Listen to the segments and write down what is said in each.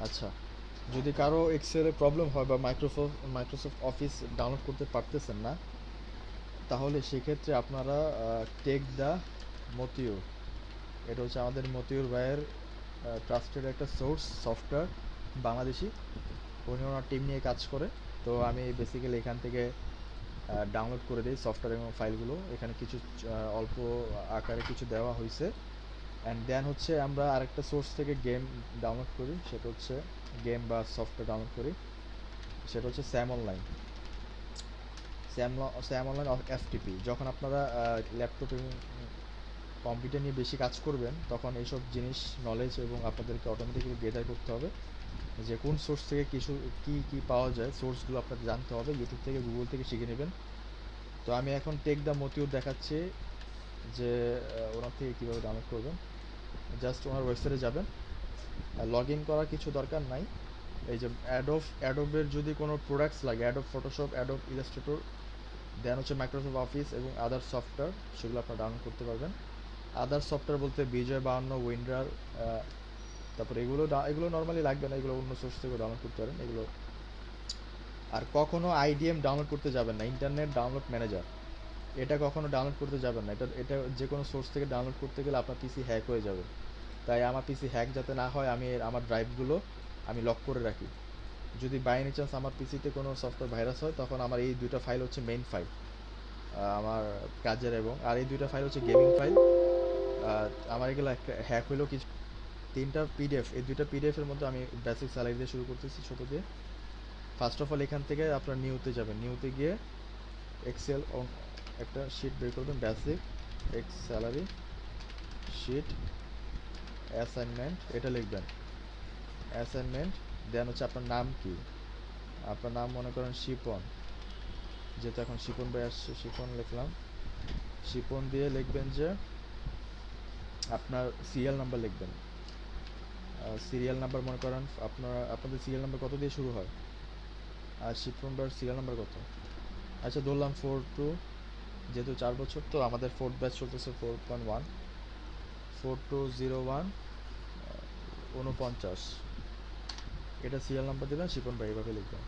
আচ্ছা, যদি কারো এক্সেলে প্রবলেম হয় বা মাইক্রোসফট অফিস ডাউনলোড করতে পারতেছেন না, তাহলে সেক্ষেত্রে আপনারা টেক দ্য মতিউর, এটা হচ্ছে আমাদের মতিউর ভাইয়ের ট্রাস্টেড একটা সোর্স সফটওয়্যার, বাংলাদেশি। উনি ওনার টিম নিয়ে কাজ করে। তো আমি বেসিক্যালি এখান থেকে ডাউনলোড করে দিই সফটওয়্যার এবং ফাইলগুলো। এখানে কিছু অল্প আকারে কিছু দেওয়া হয়েছে। অ্যান্ড দেন হচ্ছে আমরা আরেকটা সোর্স থেকে গেম ডাউনলোড করি, সেটা হচ্ছে গেম বা সফটওয়্যার ডাউনলোড করি, সেটা হচ্ছে Sam online. Sam online FTP. যখন আপনারা ল্যাপটপ এবং কম্পিউটার নিয়ে বেশি কাজ করবেন, তখন এইসব জিনিস নলেজ এবং আপনাদেরকে অটোমেটিক্যালি গেদার করতে হবে যে কোন সোর্স থেকে কিছু কী পাওয়া যায়। সোর্সগুলো আপনাকে জানতে হবে, ইউটিউব থেকে গুগল থেকে শিখে নেবেন। তো আমি এখন টেক দ্য মতিউর দেখাচ্ছি যে ওনার থেকে কীভাবে ডাউনলোড করবেন। জাস্ট ওনার ওয়েবসাইটে যাবেন, লগ ইন করার কিছু দরকার নাই। এই যে অ্যাডোবের যদি কোনো প্রোডাক্টস লাগে, অ্যাডোব ফটোশপ, অ্যাডোব ইলাস্ট্রেটর, দেন হচ্ছে মাইক্রোসফট অফিস এবং আদার সফটওয়্যার, সেগুলো আপনারা ডাউনলোড করতে পারবেন। আদার সফটওয়্যার বলতে বিজয় 52, উইন্ডার, তারপরে এগুলো নর্মালি লাগবে না, এগুলো অন্য সোর্স থেকে ডাউনলোড করতে পারেন এগুলো। আর কখনো আইডিএম ডাউনলোড করতে যাবেন না, ইন্টারনেট ডাউনলোড ম্যানেজার, এটা কখনো ডাউনলোড করতে যাবেন না। এটা যে কোনো সোর্স থেকে ডাউনলোড করতে গেলে আপনার পিসি হ্যাক হয়ে যাবে। তাই আমার পিসি হ্যাক যাতে না হয়, আমার ড্রাইভগুলো আমি লক করে রাখি। যদি বাই এনি চান্স আমার পিসিতে কোনো সফটওয়্যার ভাইরাস হয়, তখন আমার এই দুইটা ফাইল হচ্ছে মেইন ফাইল আমার কাজের, এবং আর এই দুইটা ফাইল হচ্ছে গেমিং ফাইল। আমার এগুলো একটা হ্যাক হইলেও কিছু, তিনটা পিডিএফ, এই দুইটা পিডিএফের মধ্যে আমি বেসিক স্যালারি দিয়ে শুরু করতেছি, ছোটো দিয়ে। ফার্স্ট অফ অল এখান থেকে আপনার নিউতে যাবেন, নিউতে গিয়ে এক্সেল একটা শিট বের করবেন, basic x salary sheet assignment, এটা লিখবেন অ্যাসাইনমেন্ট। দেন হচ্ছে আপনার নাম কি, আপনার নাম মনে করেন শিপন, যেহেতু এখন শিপন ভাই আসছে, শিপন লিখলাম। শিপন দিয়ে লিখবেন যে আপনার সিরিয়াল নাম্বার লিখবেন। সিরিয়াল নাম্বার মনে করেন আপনাদের সিরিয়াল নাম্বার কত দিয়ে শুরু হয়, আর শিপন ভাইয়ের সিরিয়াল নাম্বার কত? আচ্ছা ধরলাম 42, যেহেতু 4 বছর তো আমাদের ফোর্থ ব্যাচ চলতেছে 4.1, 4201 49, এটা সিরিয়াল নাম্বার দেবেন। শিপন ভাই এভাবে লিখবেন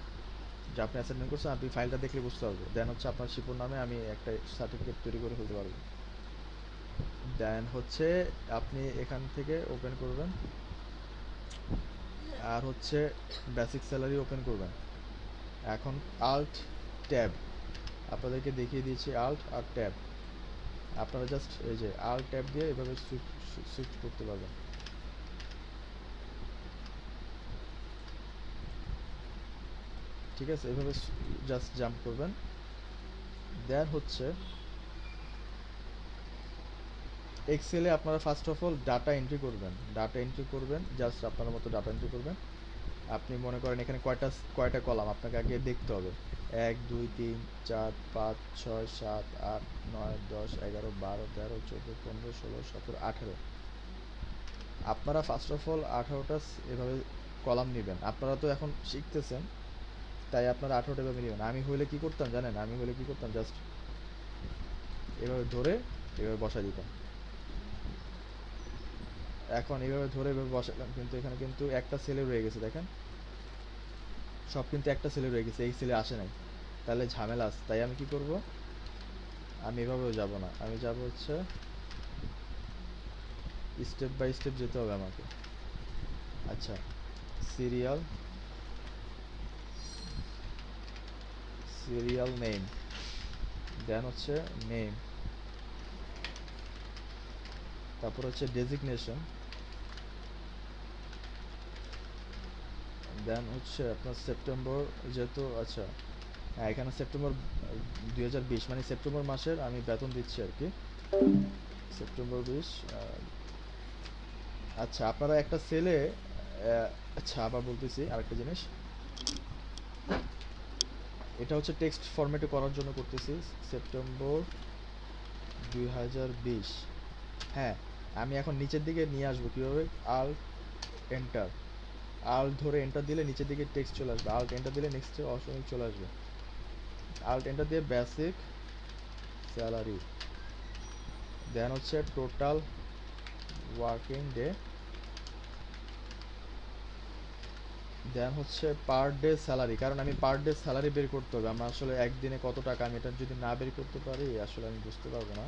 যে আপনি অ্যাসাইনমেন্ট করছেন, আপনি ফাইলটা দেখলে বুঝতে পারবো। দেন হচ্ছে আপনার শিপন নামে আমি একটা সার্টিফিকেট তৈরি করে ফেলতে পারবো। দেন হচ্ছে আপনি এখান থেকে ওপেন করবেন, আর হচ্ছে বেসিক স্যালারি ওপেন করবেন। এখন আল্ট ট্যাব, আপনাদেরকে দেখিয়ে দিয়েছি আল্ট আর ট্যাব। আপনারা জাস্ট এই যে আল্ট ট্যাব দিয়ে এভাবে সুইচ করতে পারবেন। ঠিক আছে, এভাবে জাস্ট জাম্প করবেন। দেন হচ্ছে এক্সেলে আপনারা first of all data entry করবেন, জাস্ট আপনার মতো ডাটা এন্ট্রি করবেন। আপনি মনে করেন এখানে কয়টা কলাম আপনাকে আগে দেখতে হবে, 1 2 3 4 5 6 7 8 9 10 11 12 13 14 15 16 17 18। আপনারা ফার্স্ট অফ অল 18টা এভাবে কলাম নেবেন। আপনারা তো এখন শিখতেছেন, তাই আপনারা 18টা এভাবে নেবেন। আমি হইলে কি করতাম জানেন, জাস্ট এভাবে ধরে এভাবে বসাই দিতাম। এখন এইভাবে ধরে এভাবে বসালাম, কিন্তু এখানে কিন্তু একটা সেলে রয়ে গেছে, দেখেন সব কিন্তু একটা সেলে রয়ে গেছে, এই সেলে আসে নাই, তাহলে ঝামেলা আছে। তাই আমি কি করব, আমি এভাবেও যাব না, আমি যাব হচ্ছে স্টেপ বাই স্টেপ যেতে হবে আমাকে। আচ্ছা, সিরিয়াল সিরিয়াল নেম, দেন হচ্ছে নেম, তারপর হচ্ছে ডেজিগনেশন, দেন হচ্ছে আপনার সেপ্টেম্বর, যেহেতু আচ্ছা হ্যাঁ এখানে সেপ্টেম্বর 2020, মানে সেপ্টেম্বর মাসের আমি বেতন দিচ্ছি আর কি, সেপ্টেম্বর 20। আচ্ছা আপনারা একটা সেলে, আচ্ছা আবার বলতেছি আরেকটা জিনিস, এটা হচ্ছে টেক্সট ফরম্যাটে করার জন্য করতেছি, সেপ্টেম্বর 2020। হ্যাঁ, আমি এখন নিচের দিকে নিয়ে আসবো কীভাবে, আল্ট এন্টার, আল্ট ধরে এন্টার দিলে নিচের দিকে টেক্সট চলে আসবে, আল্ট এন্টার দিলে নেক্সট অপশন চলে আসবে। আল্ট এন্টার দিয়ে বেসিক স্যালারি, দেন হচ্ছে টোটাল ওয়ার্কিং ডে, দেন হচ্ছে পার ডে স্যালারি, কারণ আমি পার ডে স্যালারি বের করতে হবে আমার। আসলে একদিনে কত টাকা আমি এটা যদি না বের করতে পারি আসলে আমি বুঝতে পারবো না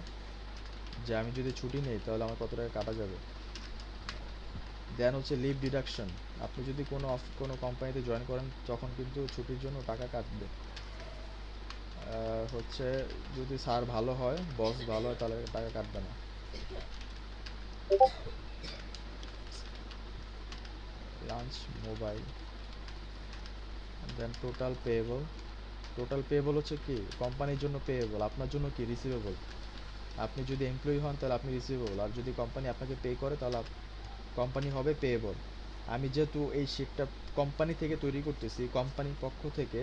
যে আমি যদি ছুটি নেই তাহলে আমার কত টাকা কাটা যাবে। দেন হচ্ছে লিভ ডিডাকশন, আপনি যদি কোনো কোম্পানিতে জয়েন করেন তখন কিন্তু ছুটির জন্য টাকা কাটবে। হচ্ছে যদি স্যার ভালো হয়, বস ভালো হয়, তাহলে টাকা কাটবে না। লাঞ্চ, মোবাইল, দেন টোটাল পেয়েবল। টোটাল পেয়েবল হচ্ছে কি কোম্পানির জন্য পেয়েবল, আপনার জন্য কি রিসিভেবল। আপনি যদি এমপ্লয়ি হন তাহলে আপনি রিসিভেবল, আর যদি কোম্পানি আপনাকে পে করে তাহলে কোম্পানি হবে পেয়েবল। আমি যেহেতু এই শিটটা কোম্পানি থেকে তৈরি করতেছি, কোম্পানির পক্ষ থেকে,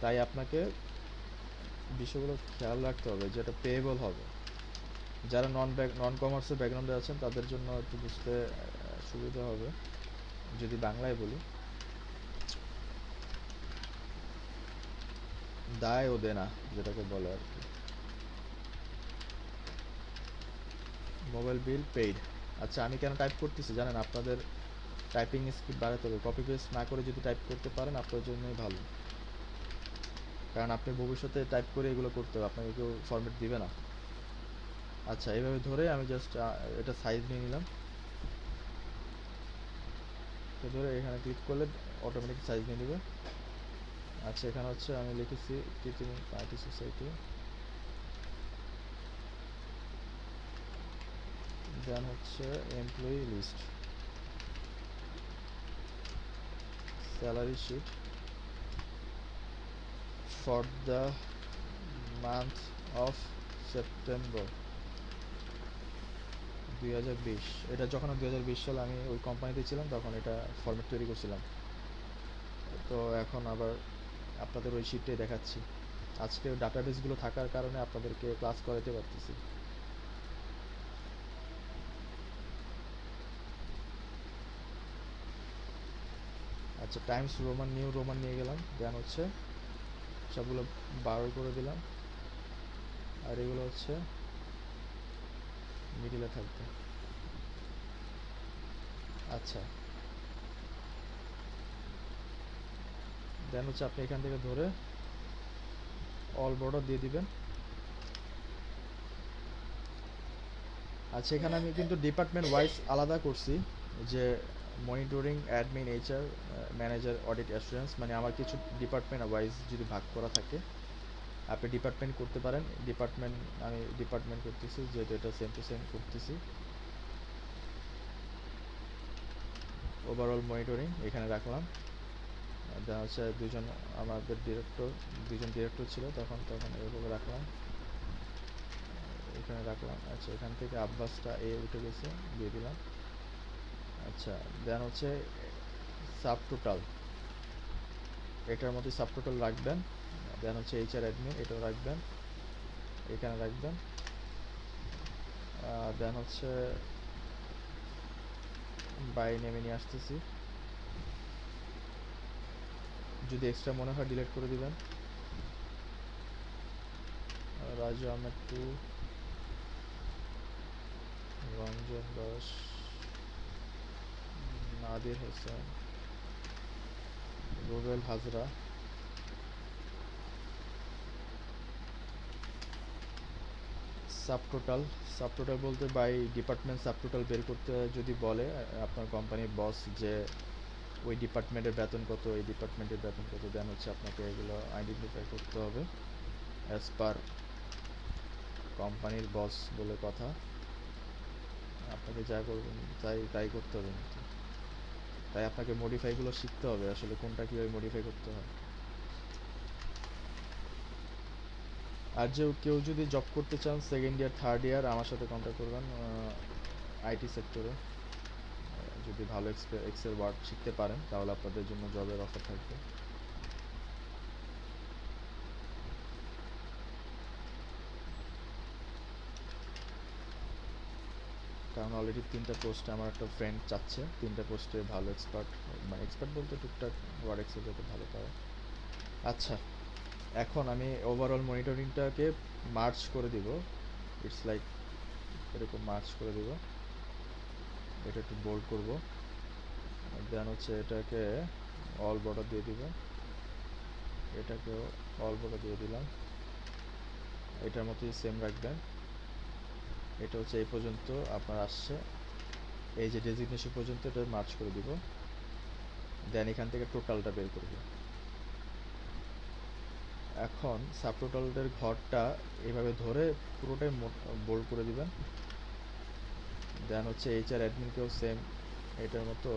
তাই আপনাকে বিষয়গুলো খেয়াল রাখতে হবে যেটা পেয়েবল হবে। যারা নন কমার্সের ব্যাকগ্রাউন্ডে আছেন তাদের জন্য একটু বুঝতে সুবিধা হবে যদি বাংলায় বলি। দায় ও দেনা যেটাকে বলে আর কি। Mobile bill paid. আচ্ছা, আমি কেন টাইপ করতেছি জানেন? আপনাদের টাইপিং স্পিড বাড়াতে হবে। কপি পেস্ট না করে যদি টাইপ করতে পারেন আপনার জন্যই ভালো, কারণ আপনি ভবিষ্যতে টাইপ করে এগুলো করতে হবে, আপনাকে কেউ ফরম্যাট দিবে না। আচ্ছা, এইভাবে ধরে আমি জাস্ট এটা সাইজ নিয়ে নিলাম। তো ধরে এখানে ক্লিক করলে অটোমেটিক সাইজ নিয়ে নেবে। আচ্ছা, এখানে হচ্ছে আমি লিখেছি কৃত্রিম পার্টি সোসাইটি, দেন হচ্ছে employee list, salary sheet for the month of September 2020। এটা যখন 2020 সালে আমি ওই কোম্পানিতে ছিলাম তখন এটা ফরম্যাট তৈরি করছিলাম। তো এখন আবার আপনাদের ওই শিটটাই দেখাচ্ছি। আজকে ডাটাবেসগুলো থাকার কারণে আপনাদেরকে ক্লাস করাতে পারতেছি। আচ্ছা, টাইমস রোমান নিয়ে গেলাম, দেন হচ্ছে সবগুলো 12 করে দিলাম, আর এগুলো হচ্ছে মিডিলে থাকবে। আচ্ছা, দেন হচ্ছে আপনি এখান থেকে ধরে অল বর্ডার দিয়ে দিবেন। আচ্ছা, এখানে আমি কিন্তু ডিপার্টমেন্ট ওয়াইজ আলাদা করছি, যে monitoring, admin, HR, manager, audit, assurance, মানে আমার কিছু ডিপার্টমেন্ট ওয়াইজ যদি ভাগ করা থাকে আপনি ডিপার্টমেন্ট করতে পারেন। আমি ডিপার্টমেন্ট করতেছি যেহেতু এটা সেম টু সেম করতেছি। ওভারঅল মনিটরিং এখানে রাখলাম। দেন হচ্ছে আমাদের দুজন ডিরেক্টর ছিল তখন এভাবে রাখলাম, এখানে রাখলাম। আচ্ছা, এখান থেকে আব্বাসটা উঠে গেছে, দিয়ে দিলাম। আচ্ছা, দেন হচ্ছে সাব টোটাল, এটার মধ্যে সাব টোটাল রাখবেন। দেন হচ্ছে এইচআর অ্যাডমিন এটাও রাখবেন, এখানে রাখবেন। দেন হচ্ছে বাই নেমে নিয়ে আসতেছি, যদি এক্সট্রা মনে হয় ডিলিট করে দিবেন। রাজু আহমেদ 2, রঞ্জন দাস, নাদির হোসেন, রুবেল হাজরা। সাবটোটাল বলতে বাই ডিপার্টমেন্ট সাবটোটাল বের করতে যদি বলে আপনার কোম্পানির বস, যে ওই ডিপার্টমেন্টের বেতন কত, এই ডিপার্টমেন্টের বেতন কত, দেন হচ্ছে আপনাকে এগুলো আইডেন্টিফাই করতে হবে অ্যাজ পার কোম্পানির বস বলে কথা। আপনাকে যা করবেন তাই করতে হবে, তাই আপনাকে মডিফাইগুলো শিখতে হবে আসলে কোনটা কীভাবে মডিফাই করতে হয়। আর যে কেউ যদি জব করতে চান সেকেন্ড ইয়ার থার্ড ইয়ার আমার সাথে কন্ট্যাক্ট করবেন। আইটি সেক্টরে যদি ভালো এক্সেল ওয়ার্ড শিখতে পারেন তাহলে আপনাদের জন্য জবের অফার থাকবে। কারণ অলরেডি 3টা পোস্টে আমার একটা ফ্রেন্ড চাচ্ছে, 3টা পোস্টে ভালো এক্সপার্ট, মানে এক্সপার্ট বলতে টুকটাক ওয়ার্ড এক্সেল যাতে ভালো পারে। আচ্ছা, এখন আমি ওভারঅল মনিটরিংটাকে মার্চ করে দিব, ইটস লাইক এরকম মার্চ করে দিব। এটা একটু বোল্ড করব, দেন হচ্ছে এটাকে অল বর্ডার দিয়ে দিবেন, এটাকেও অল বর্ডার দিয়ে দিলাম, এটার মতোই সেম রাখবেন। এটা হচ্ছে এই পর্যন্ত আপনার আসছে, এই যে ডেজিগনেশন পর্যন্ত এটা মার্চ করে দিব, দেন এখান থেকে টোটালটা বের করব। এখন সাবটোটালদের ঘরটা এইভাবে ধরে পুরোটাই বোল্ড করে দিবেন। দেন হচ্ছে এইচআর অ্যাডমিনকেও সেম এটার মতো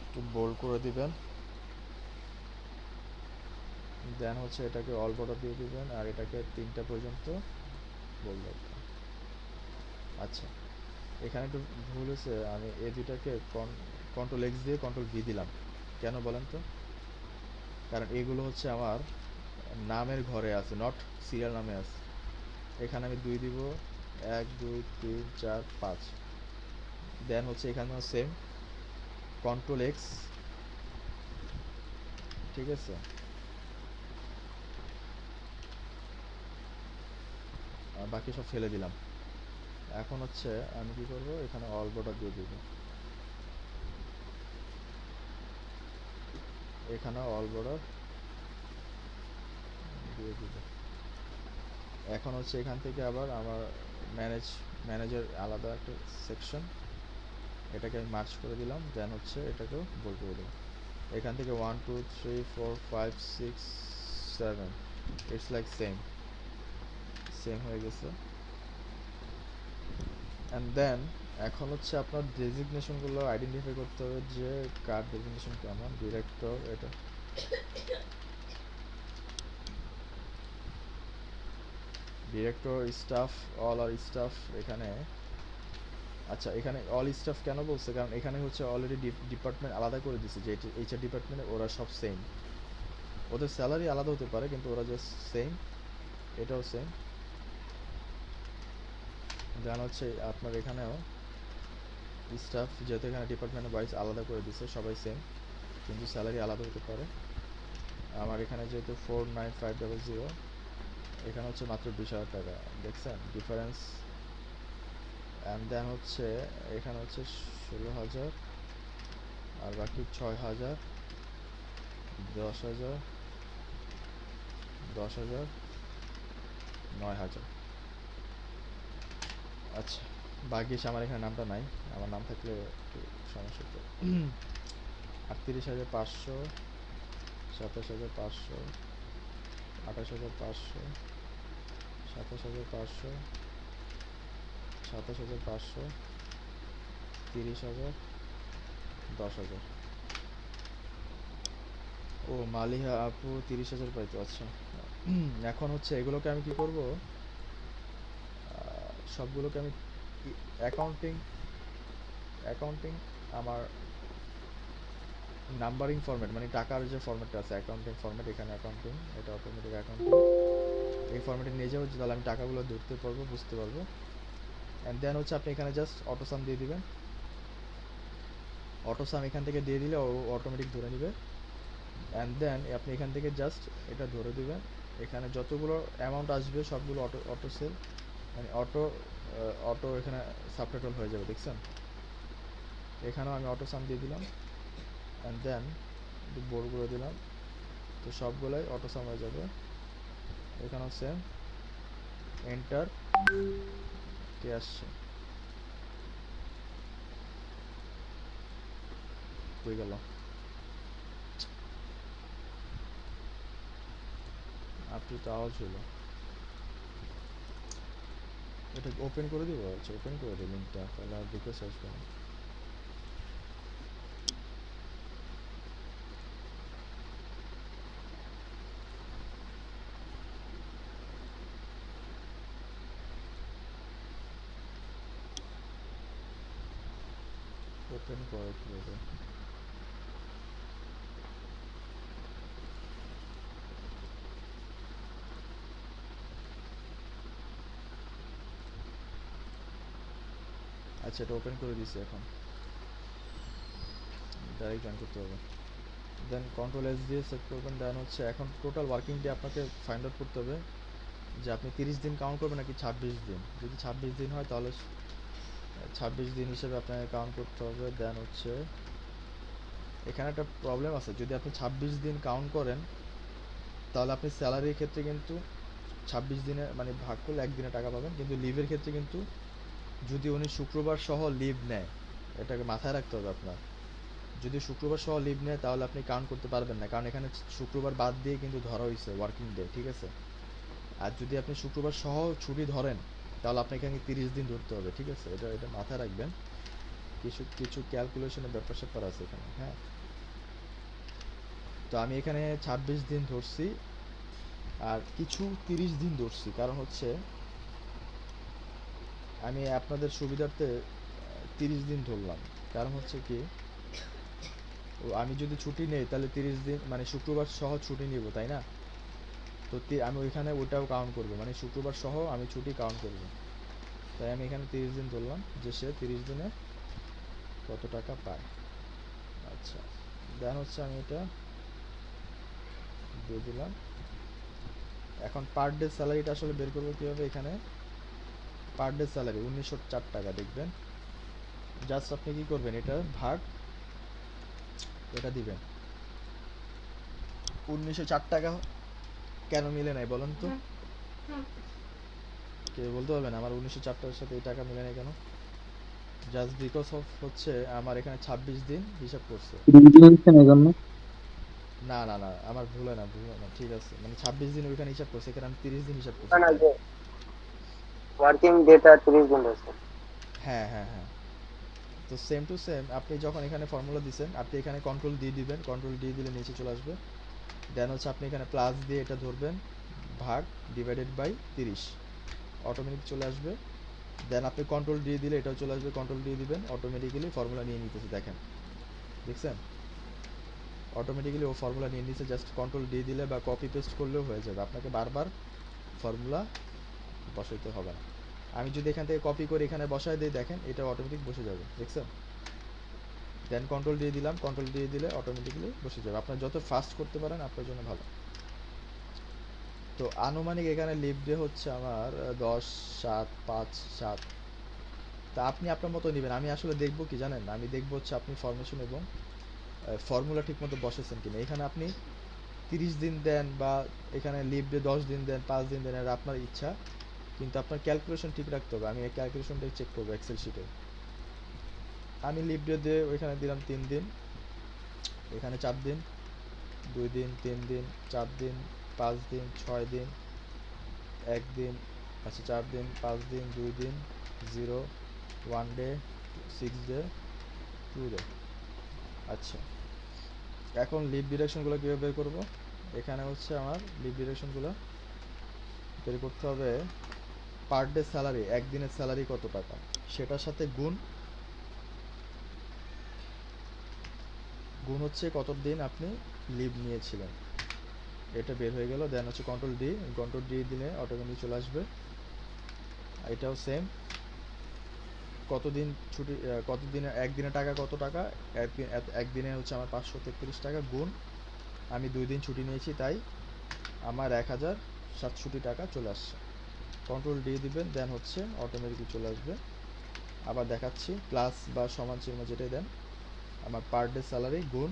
একটু বোল্ড করে দিবেন। দেন হচ্ছে এটাকে অল বর্ডার দিয়ে দিবেন, আর এটাকে 3টা পর্যন্ত বোল্ড রাখবেন। আচ্ছা, এখানে একটু ভুল হয়েছে, আমি এই দুইটাকে কন্ট্রোল এক্স দিয়ে কন্ট্রোল ভি দিলাম। কেন বলেন তো? কারণ এগুলো হচ্ছে আমার নামের ঘরে আছে, নট সিরিয়াল নামে আছে। এখানে আমি 2 দিব, 1 2 3 4 5। দেন হচ্ছে এখানেও সেম কন্ট্রোল এক্স, ঠিক আছে। আর বাকি সব ফেলে দিলাম। এখন হচ্ছে আমি কি করব, এখানে অল বর্ডার দিয়ে দিব, এখানে অল বর্ডার দিয়ে দিব। এখন হচ্ছে এখান থেকে আবার আমার ম্যানেজার আলাদা একটা সেকশন, এটাকে আমি মার্চ করে দিলাম। দেন হচ্ছে এটাকেও বোল্ড করে দিলাম। এখান থেকে 1 2 3 4 5 6 7, ইটস লাইক সেম হয়ে গেছে। অ্যান্ড দেন এখন হচ্ছে আপনার ডেজিগনেশনগুলো আইডেন্টিফাই করতে হবে যে কার ডেজিগনেশন কেমন। ডিরেক্টর, এটা ডিরেক্টর, স্টাফ, অল আর স্টাফ এখানে। আচ্ছা, এখানে অল স্টাফ কেন বলছে? কারণ এখানে হচ্ছে অলরেডি ডিপার্টমেন্ট আলাদা করে দিছে, যে এইচআর ডিপার্টমেন্টে ওরা সব সেম, ওদের স্যালারি আলাদা হতে পারে কিন্তু ওরা জাস্ট সেম, এটাও সেম। দেন হচ্ছে আপনার এখানেও স্টাফ, যেহেতু এখানে ডিপার্টমেন্ট ওয়াইজ আলাদা করে দিছে, সবাই সেম কিন্তু স্যালারি আলাদা হতে পারে। আমার এখানে যেহেতু 49500, এখানে হচ্ছে মাত্র 20,000 টাকা, দেখছেন ডিফারেন্স। অ্যান্ড দেন হচ্ছে এখানে হচ্ছে 16,000, আর বাকি 6,000, 10,000, 10,000, 9,000। আচ্ছা, ভাগ্যিস আমার এখানে নামটা নাই, আমার নাম থাকলে একটু সমস্যা হতো। 38,500, 27,500, 28,500, 27,500, 27,500, 30,000, 10,000। ও মালিহা আপু 30,000 পাইতো, আচ্ছা। এখন হচ্ছে এগুলোকে আমি কি করব, সবগুলোকে আমি অ্যাকাউন্টিং অ্যাকাউন্টিং আমার নাম্বারিং ফরম্যাট, মানে টাকার যে ফরম্যাটটা আছে অ্যাকাউন্টিং ফরম্যাট, এখানে অ্যাকাউন্টিং, এটা অটোমেটিক অ্যাকাউন্টিং, এই ফরম্যাটে নিয়ে যাবো, তাহলে আমি টাকাগুলো ধরতে পারবো, বুঝতে পারবো। অ্যান্ড দেন হচ্ছে আপনি এখানে জাস্ট অটোসাম দিয়ে দিবেন, অটোসাম এখান থেকে দিয়ে দিলে ও অটোমেটিক ধরে নেবে। অ্যান্ড দেন আপনি এখান থেকে জাস্ট এটা ধরে দিবেন, এখানে যতগুলো অ্যামাউন্ট আসবে সবগুলো অটো অটো সেল, মানে অটো এখানে সাবটোটাল হয়ে যাবে, দেখছেন। এখানেও আমি অটো সাম দিয়ে দিলাম, অ্যান্ড দেন একটু বোর করে দিলাম, তো সবগুলোই অটো সাম হয়ে যাবে। এখানেও সেম, এন্টার, কে আসছে, হয়ে গেল। আপনি তো আওয়াজ হলো, এটা ওপেন করে দিব। আচ্ছা, ওপেন করে দিই লিঙ্কটা, তাহলে আর রিকোয়েস্ট আসবে না। ওপেন করে কীভাবে? আচ্ছা, এটা ওপেন করে দিছি, এখন ডাইরেক্ট জয়েন করতে হবে। দেন কন্ট্রোল এস দিয়ে সেট করবেন। দেন হচ্ছে এখন টোটাল ওয়ার্কিং ডে আপনাকে ফাইন্ড আউট করতে হবে, যে আপনি 30 দিন কাউন্ট করবেন নাকি 26 দিন। যদি 26 দিন হয় তাহলে 26 দিন হিসেবে আপনাকে কাউন্ট করতে হবে। দেন হচ্ছে এখানে একটা প্রবলেম আছে, যদি আপনি 26 দিন কাউন্ট করেন তাহলে আপনি স্যালারির ক্ষেত্রে কিন্তু 26 দিনে মানে ভাগ করলে একদিনে টাকা পাবেন, কিন্তু লিভের ক্ষেত্রে কিন্তু যদি উনি শুক্রবার সহ লিভ নেয়, এটাকে মাথায় রাখতে হবে আপনার। যদি শুক্রবার সহ লিভ নেয় তাহলে আপনি কাউন্ট করতে পারবেন না, কারণ এখানে শুক্রবার বাদ দিয়ে কিন্তু ধরা হয়েছে ওয়ার্কিং ডে, ঠিক আছে? আর যদি আপনি শুক্রবার সহ ছুটি ধরেন তাহলে আপনাকে এখানে 30 দিন ধরতে হবে, ঠিক আছে? এটা এটা মাথায় রাখবেন, কিছু কিছু ক্যালকুলেশনের ব্যাপার স্যাপার আছে এখানে, হ্যাঁ। তো আমি এখানে 26 দিন ধরছি, আর কিছু 30 দিন ধরছি, কারণ হচ্ছে আমি আপনাদের সুবিধার্থে 30 দিন ধরলাম। কারণ হচ্ছে কি, আমি যদি ছুটি নেই তাহলে 30 দিন মানে শুক্রবার সহ ছুটি নিব, তাই না? তো আমি ওইখানে ওটাও কাউন্ট করব, মানে শুক্রবার সহ আমি ছুটি কাউন্ট করব। তাই আমি এখানে 30 দিন ধরলাম যে সে 30 দিনে কত টাকা পায়। আচ্ছা, দেন হচ্ছে আমি এটা দিয়ে দিলাম। এখন পার ডে স্যালারিটা আসলে বের করবো কীভাবে? এখানে পার ডে স্যালারি 1904 টাকা দেখবেন। জাস্ট আপনি কি করবেন, এটা ভাগ এটা দিবেন। 1904 টাকা কেন মিলে নাই বলেন তো? কে বলতে পারবেন আমার 1904 টাকার সাথে এই টাকা মিলে নাই কেন? জাস্ট বিকজ অফ হচ্ছে আমার এখানে 26 দিন হিসাব করছে। না না না, আমার ভুল হয় না, ভুল হয় না, ঠিক আছে, মানে 26 দিন ওইখানে হিসাব করছে, এখানে আমি 30 দিন হিসাব করছি, না তাই। যে ওয়ার্কিং ডেটা 30 দিন রয়েছে। হ্যাঁ হ্যাঁ হ্যাঁ। তো সেম টু সেম আপনি যখন এখানে ফর্মুলা দিচ্ছেন, আপনি এখানে কন্ট্রোল ডি দিবেন, কন্ট্রোল ডি দিলে নিচে চলে আসবে। দেন হচ্ছে আপনি এখানে প্লাস দিয়ে এটা ধরবেন, ভাগ ডিভাইডেড বাই 30, অটোমেটিক চলে আসবে। দেন আপনি কন্ট্রোল ডি দিলে এটাও চলে আসবে, কন্ট্রোল ডি দিবেন, অটোমেটিক্যালি ফর্মুলা নিয়ে নিতেছে, দেখেন, দেখছেন? অটোমেটিক্যালি ও ফর্মুলা নিয়ে নিচ্ছে, জাস্ট কন্ট্রোল ডি দিলে বা কপি পেস্ট করলেও হয়ে যাবে, আপনাকে বারবার ফর্মুলা বসাইতে হবে না। আমি যদি এখান থেকে কপি করে এখানে বসায় দিই, দেখেন এটা অটোমেটিক বসে যাবে, দেখছেন? দেন কন্ট্রোল দিয়ে দিলাম, কন্ট্রোল দিয়ে দিলে অটোমেটিক্যালি বসে যাবে। আপনার যত ফাস্ট করতে পারেন আপনার জন্য ভালো। তো আনুমানিক এখানে লিভ ডে হচ্ছে আমার 10/7/5/7। তা আপনি আপনার মতো নেবেন। আমি আসলে দেখবো কি জানেন, আমি দেখবো হচ্ছে আপনি ফরমেশন এবং ফর্মুলা ঠিক মতো বসেছেন কিনা। এখানে আপনি 30 দিন দেন বা এখানে লিভ ডে 10 দিন দেন, 5 দিন দেন, আর আপনার ইচ্ছা, কিন্তু আপনার ক্যালকুলেশন ঠিক রাখতে হবে। আমি এই ক্যালকুলেশনটাই চেক করবো এক্সেল শিটে। আমি লিভ ডে দিয়ে ওইখানে দিলাম 3 দিন, এখানে 4 দিন, 2 দিন, 3 দিন, 4 দিন, 5 দিন, 6 দিন, 1 দিন, আচ্ছা 4 দিন, 5 দিন, 2 দিন, 0, 1 ডে, 6 ডে, 2 ডে। আচ্ছা, এখন লিভ ডিরেকশনগুলো কীভাবে বের করবো? এখানে হচ্ছে আমার লিভ ডিরেকশনগুলো বের করতে হবে। পার ডে স্যালারি, একদিনের স্যালারি কত টাকা সেটার সাথে গুণ, গুণ হচ্ছে কত দিন আপনি লিভ নিয়েছিলেন, এটা বের হয়ে গেল। দেন হচ্ছে কন্ট্রোল ডি, কন্ট্রোল ডি দিলে অটোমেটিক চলে আসবে। এটাও সেম, কতদিন ছুটি, কতদিনে একদিনে টাকা কত টাকা, একদিনে হচ্ছে আমার 533 টাকা, গুণ আমি 2 দিন ছুটি নিয়েছি তাই আমার 1067 টাকা চলে আসছে। কন্ট্রোল ডি দিবেন, দেন হচ্ছে অটোমেটিকলি চলে আসবে। আবার দেখাচ্ছি, প্লাস বা সমান চিহ্ন যেটাই দেন, আমার পার ডে স্যালারি গুণ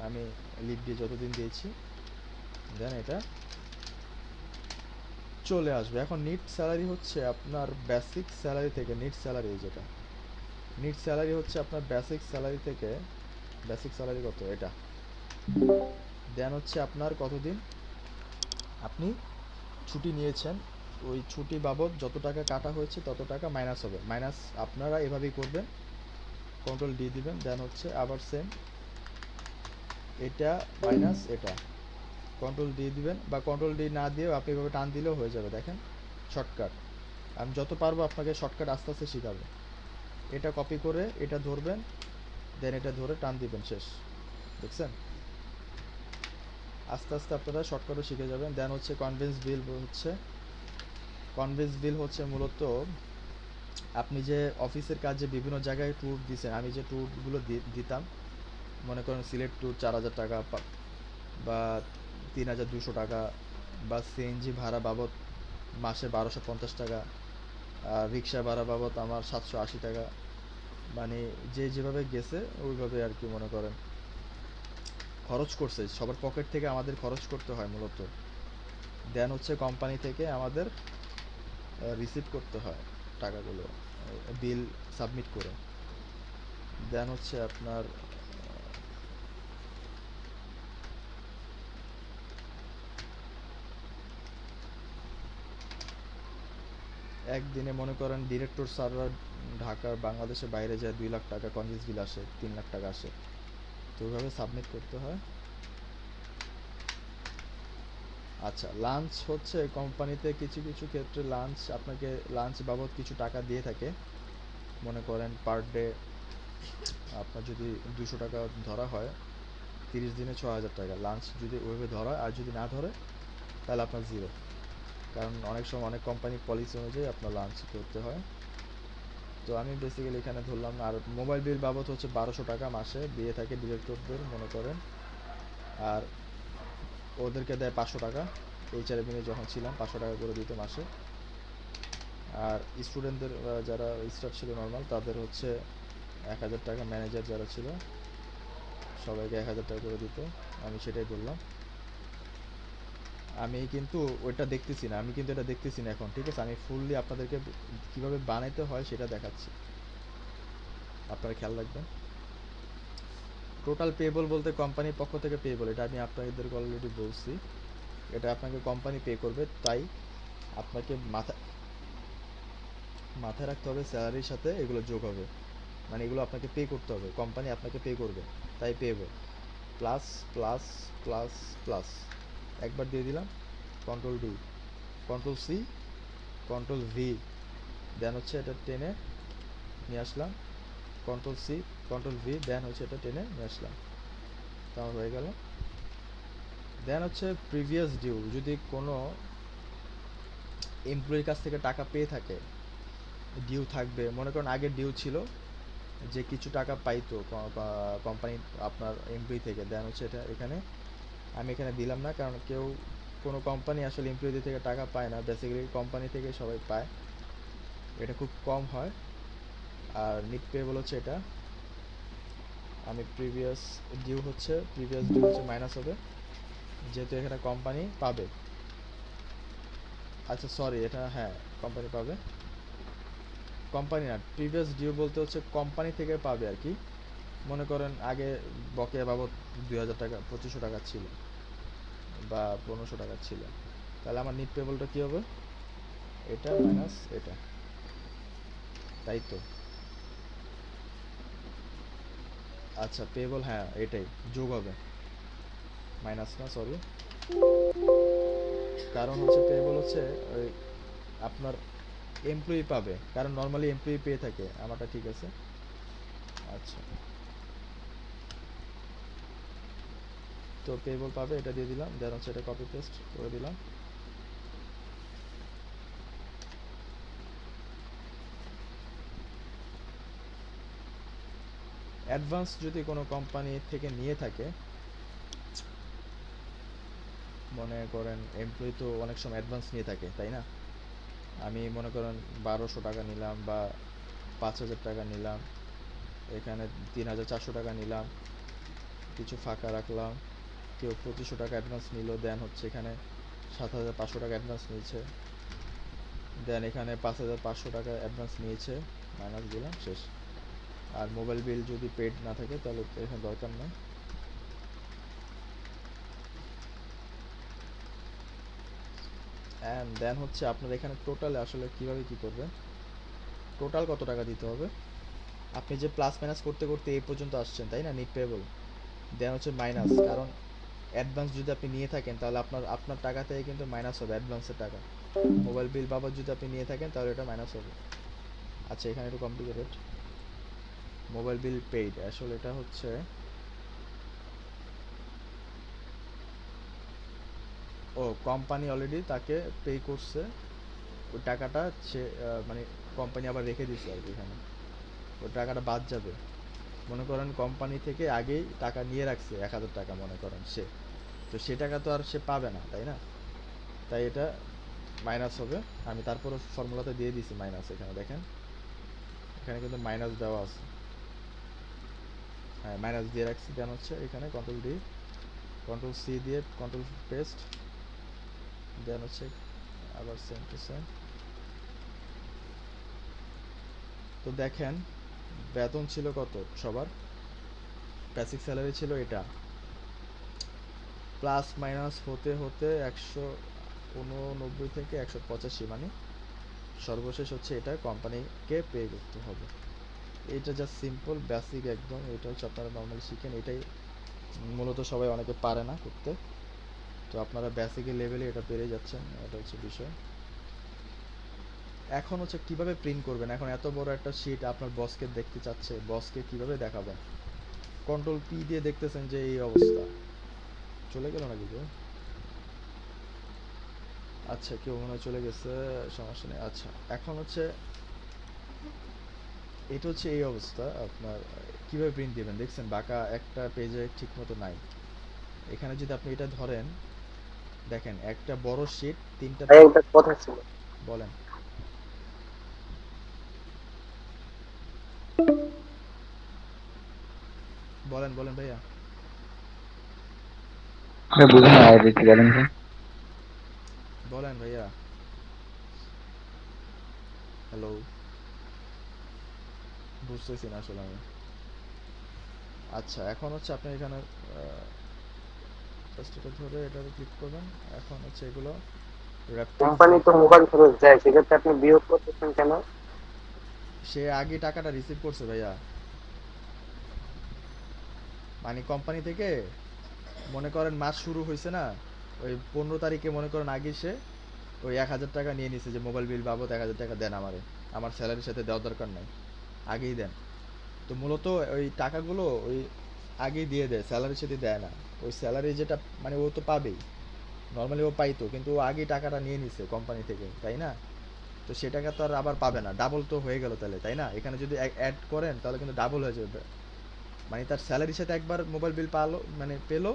আমি লিভ দিয়ে যতদিন দিয়েছি, দেন এটা চলে আসবে। এখন নিট স্যালারি হচ্ছে আপনার বেসিক স্যালারি থেকে, নিট স্যালারি যেটা, নিট স্যালারি হচ্ছে আপনার বেসিক স্যালারি থেকে, বেসিক স্যালারি কত এটা, দেন হচ্ছে আপনার কতদিন আপনি ছুটি নিয়েছেন, ওই ছুটি বাবদ যত টাকা কাটা হয়েছে তত টাকা মাইনাস হবে, মাইনাস আপনারা এভাবেই করবেন, কন্ট্রোল ডি দিবেন, দেন হচ্ছে আবার সেম এটা মাইনাস এটা, কন্ট্রোল ডি দিবেন, বা কন্ট্রোল ডি না দিয়েও আপনি এভাবে টান দিলেও হয়ে যাবে, দেখেন শর্টকাট। আমি যত পারবো আপনাকে শর্টকাট আস্তে আস্তে শেখাবো। এটা কপি করে এটা ধরবেন, দেন এটা ধরে টান দিবেন, শেষ, দেখছেন? আস্তে আস্তে আপনারা শর্টকাটও শিখে যাবেন। দেন হচ্ছে কনভেন্স বিল হচ্ছে, কনভেন্স বিল হচ্ছে মূলত আপনি যে অফিসের কাজে বিভিন্ন জায়গায় ট্যুর দিচ্ছেন, আমি যে ট্যুরগুলো দিতাম, মনে করেন সিলেট ট্যুর 4000 টাকা বা 3200 টাকা, বা সিএনজি ভাড়া বাবদ মাসে 1250 টাকা, আর রিক্সা ভাড়া বাবদ আমার 780 টাকা, মানে যে যেভাবে গেছে ওইভাবে আর কি, মনে করেন খরচ করছে, সবার পকেট থেকে আমাদের খরচ করতে হয় মূলত। দেন হচ্ছে কোম্পানি থেকে আমাদের রিসিভ করতে হয় টাকাগুলো, বিল সাবমিট করে। দেন হচ্ছে আপনার একদিনে মনে করেন ডিরেক্টর স্যাররা ঢাকার বাংলাদেশের বাইরে যায় 2 লাখ টাকা কনজিস বিল আসে, 3 লাখ টাকা আসে, তো ওইভাবে সাবমিট করতে হয়। আচ্ছা, লাঞ্চ হচ্ছে কোম্পানিতে কিছু কিছু ক্ষেত্রে লাঞ্চ আপনাকে লাঞ্চ বাবদ কিছু টাকা দিয়ে থাকে। মনে করেন পার ডে আপনার যদি 200 টাকা ধরা হয়, 30 দিনে 6,000 টাকা লাঞ্চ যদি ওইভাবে ধরা হয়, আর যদি না ধরে তাহলে আপনার জিরো। কারণ অনেক সময় অনেক কোম্পানি পলিসি অনুযায়ী আপনার লাঞ্চ করতে হয়। তো আমি বেসিক্যালি এখানে ধরলাম না। আর মোবাইল বিল বাবদ হচ্ছে 1200 টাকা মাসে দিয়ে থাকে ডিরেক্টরদের মনে করেন, আর ওদেরকে দেয় 500 টাকা। এইচআর মিলে যখন ছিলাম 500 টাকা করে দিত মাসে। আর স্টুডেন্টদের যারা স্টাফ ছিল নর্মাল, তাদের হচ্ছে 1,000 টাকা, ম্যানেজার যারা ছিল সবাইকে 1,000 টাকা করে দিত। আমি সেটাই বললাম। আমি কিন্তু ওইটা দেখতেছি না, আমি কিন্তু এটা দেখতেছি না এখন, ঠিক আছে? আমি ফুললি আপনাদেরকে কিভাবে বানাইতে হয় সেটা দেখাচ্ছি, আপনারা খেয়াল রাখবেন। টোটাল পেয়েবল বলতে কোম্পানির পক্ষ থেকে পেয়েবল, এটা আমি আপনাদেরকে অলরেডি বলছি। এটা আপনাকে কোম্পানি পে করবে, তাই আপনাকে মাথায় রাখতে হবে স্যালারির সাথে এগুলো যোগ হবে, মানে এগুলো আপনাকে পে করতে হবে, কোম্পানি আপনাকে পে করবে, তাই payable. Plus plus plus plus একবার দিয়ে দিলাম, control D, control C, control V, then হচ্ছে এটা টেনে নিয়ে আসলাম, control C, control V, then হচ্ছে এটা টেনে নিয়ে আসলাম, তাহলে হয়ে গেল। দেন হচ্ছে প্রিভিয়াস ডিউ, যদি কোনো এমপ্লয়ির কাছ থেকে টাকা পেয়ে থাকে, ডিউ থাকবে, মনে করেন আগের ডিউ ছিল যে কিছু টাকা পাইতো কোম্পানি আপনার এমপ্লয়ি থেকে, দেন হচ্ছে এটা এখানে আমি এখানে দিলাম না, কারণ কোনো কোম্পানি আসলে এমপ্লয়িদের থেকে টাকা পায় না, বেসিক্যালি কোম্পানি থেকে সবাই পায়, এটা খুব কম হয়। আর নিট পেয়েবল হচ্ছে এটা, আমি প্রিভিয়াস ডিউ হচ্ছে মাইনাস হবে, যেহেতু এখানে কোম্পানি পাবে। আচ্ছা সরি, এটা হ্যাঁ কোম্পানি পাবে, কোম্পানি না, প্রিভিয়াস ডিউ বলতে হচ্ছে কোম্পানি থেকে পাবে আর কি। মনে করেন আগে বকেয়া বাবদ 2,000 টাকা, 2,500 টাকা ছিল বা 1,500 টাকা ছিল, তাহলে আমার নিট পেবলটা কী হবে? এটা মাইনাস এটা, তাই তো? আচ্ছা পেবল, হ্যাঁ এটাই যোগ হবে, মাইনাস না, সরি। কারণ হচ্ছে পেবল হচ্ছে ওই আপনার এমপ্লয়ি পাবে, কারণ নর্মালি এমপ্লয়ি পেয়ে থাকে, আমারটা ঠিক আছে। আচ্ছা, তো পেবল পাবে, এটা দিয়ে দিলাম, দেন হচ্ছে এটা কপি পেস্ট করে দিলাম। অ্যাডভান্স যদি কোনো কোম্পানি থেকে নিয়ে থাকে, মনে করেন এমপ্লয়ি তো অনেক সময় অ্যাডভান্স নিয়ে থাকে, তাই না? আমি মনে করেন 1,200 টাকা নিলাম বা 5,000 টাকা নিলাম, এখানে 3,400 টাকা নিলাম, কিছু ফাঁকা রাখলাম, কেউ 2,500 টাকা অ্যাডভান্স নিল, দেন হচ্ছে এখানে 7,500 টাকা অ্যাডভান্স নিয়েছে, দেন এখানে 5,500 টাকা অ্যাডভান্স নিয়েছে, মাইনাস দিলাম, শেষ। আর মোবাইল বিল যদি পেড না থাকে তাহলে এখানে দরকার নেই। অ্যান্ড দেন হচ্ছে আপনার এখানে টোটালে আসলে কীভাবে কী করবেন, টোটাল কত টাকা দিতে হবে, আপনি যে প্লাস মাইনাস করতে করতে এই পর্যন্ত আসছেন, তাই না? নিট পেয়েবল, দেন হচ্ছে মাইনাস, কারণ অ্যাডভান্স যদি আপনি নিয়ে থাকেন তাহলে আপনার আপনার টাকা থেকে কিন্তু মাইনাস হবে, অ্যাডভান্সের টাকা। মোবাইল বিল বাবদ যদি আপনি নিয়ে থাকেন তাহলে এটা মাইনাস হবে। আচ্ছা এখানে একটু কমপ্লিকেটেড, মোবাইল বিল পেইড, আসলে এটা হচ্ছে ও কোম্পানি অলরেডি তাকে পে করছে, ওই টাকাটা সে মানে কোম্পানি আবার রেখে দিচ্ছে আর কি, এখানে ওই টাকাটা বাদ যাবে। মনে করেন কোম্পানি থেকে আগেই টাকা নিয়ে রাখছে 1,000 টাকা, মনে করেন সে, তো সে টাকা তো আর সে পাবে না, তাই না? তাই এটা মাইনাস হবে। আমি তারপরে ফর্মুলাতে দিয়ে দিছি মাইনাস, এখানে দেখেন, এখানে কিন্তু মাইনাস দেওয়া আছে, হ্যাঁ মাইনাস দিয়ে রাখছি। দেন হচ্ছে এখানে কন্ট্রোল ডি, কন্ট্রোল সি দিয়ে কন্ট্রোল পেস্ট, দেন হচ্ছে আবার সেম টু সেম। তো দেখেন বেতন ছিল কত সবার, বেসিক স্যালারি ছিল এটা, প্লাস মাইনাস হতে হতে 189 থেকে 185, মানে সর্বশেষ হচ্ছে এটা কোম্পানিকে পে করতে হবে। এটা জাস্ট সিম্পল বেসিক একদম, এটা হচ্ছে আপনারা নর্মালি শিখেন, এটাই মূলত সবাই অনেকে পারে না করতে। তো আপনারা বেসিকের লেভেলে এটা পেরে যাচ্ছেন, এটা হচ্ছে বিষয়। এখন হচ্ছে কিভাবে প্রিন্ট করবেন, এখন এত বড় একটা শিট আপনার বসকে দেখতে চাচ্ছে, বসকে কিভাবে দেখাবেন? কন্ট্রোল পি দিয়ে দেখতেছেন যে এই অবস্থা, চলে গেল নাকি কেউ? আচ্ছা কেউ মনে হয় চলে গেছে, সমস্যা নেই। আচ্ছা এখন হচ্ছে এটা হচ্ছে এই অবস্থা, আপনার কিভাবে প্রিন্ট দিবেন দেখছেন, বাঁকা একটা পেজে ঠিক মতো নাই। এখানে যদি আপনি এটা ধরেন, দেখেন একটা বড় শিট তিনটা, ভাই একটা কথা ছিল। বলেন বলেন বলেন ভাইয়া, मैं बुझे ना आया देखी बलें से বলেন ভাইয়া। হ্যালো, বুঝতেছি না আসলে আমি। আচ্ছা এখন হচ্ছে আপনি এখানে জাস্ট এটা ধরে এটাতে ক্লিক করবেন। এখন হচ্ছে এগুলো র্যাপ টেক্সট কোম্পানি দিয়ে, তো মোবাইল ফেরত যায়, সেক্ষেত্রে আপনি বিয়োগ করতেছেন কেন? সে আগে টাকাটা রিসিভ করছে ভাইয়া, মানে কোম্পানি থেকে মনে করেন মাস শুরু হয়েছে না, ওই 15 তারিখে মনে করেন আগে সে ওই 1000 টাকা নিয়ে নিছে, যে মোবাইল বিল বাবদ 1000 টাকা দেন আমারে, আমার স্যালারির সাথে দেওয়ার দরকার নাই, আগেই দেন। তো মূলত ওই টাকাগুলো ওই আগেই দিয়ে দেয়, স্যালারির সাথে দেয় না। ওই স্যালারি যেটা মানে ও তো পাবেই, নর্মালি ও পাইতো, কিন্তু ও আগেই টাকাটা নিয়ে নিছে কোম্পানি থেকে, তাই না? তো সে টাকা তো আর আবার পাবে না, ডাবল তো হয়ে গেল তাহলে, তাই না? এখানে যদি অ্যাড করেন তাহলে কিন্তু ডাবল হয়ে যাবে, মানে তার স্যালারির সাথে একবার মোবাইল বিল পালো মানে পেলো,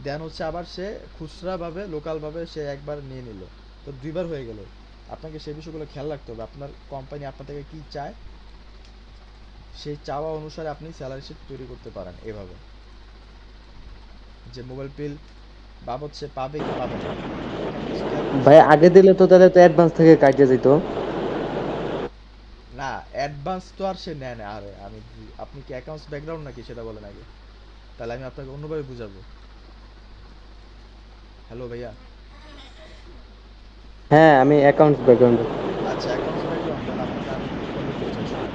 দেন হচ্ছে আবার সে খুচরাভাবে লোকালভাবে সে একবার নিয়ে নিল, তো দুইবার হয়ে গেল। আপনাকে সেই বিষয়গুলো খেয়াল রাখতে হবে, আপনার কোম্পানি আপনার থেকে কী চায়, সেই চাওয়া অনুসারে আপনি স্যালারি শিট তৈরি করতে পারেন এভাবে, যে মোবাইল বিল বাবদ সে পাবে কি পাবে না। এখানে কিছু খেয়াল ভাই করছেন? আগে দিলে তো তাহলে তো অ্যাডভান্স থেকে কাটিয়ে যেত। না, অ্যাডভান্স তো আর সে নেয় না। আরে আমি আপনি কি অ্যাকাউন্টস ব্যাকগ্রাউন্ড নাকি সেটা বলেন আগে, তাহলে আমি আপনাকে অন্যভাবে বুঝাবো। হ্যালো ভাইয়া। হ্যাঁ আমি অ্যাকাউন্টস ব্যাকগ্রাউন্ডে। আচ্ছা অ্যাকাউন্টস ব্যাকগ্রাউন্ড, তাহলে আপনাকে আমি কিভাবে বুঝাই শোনেন।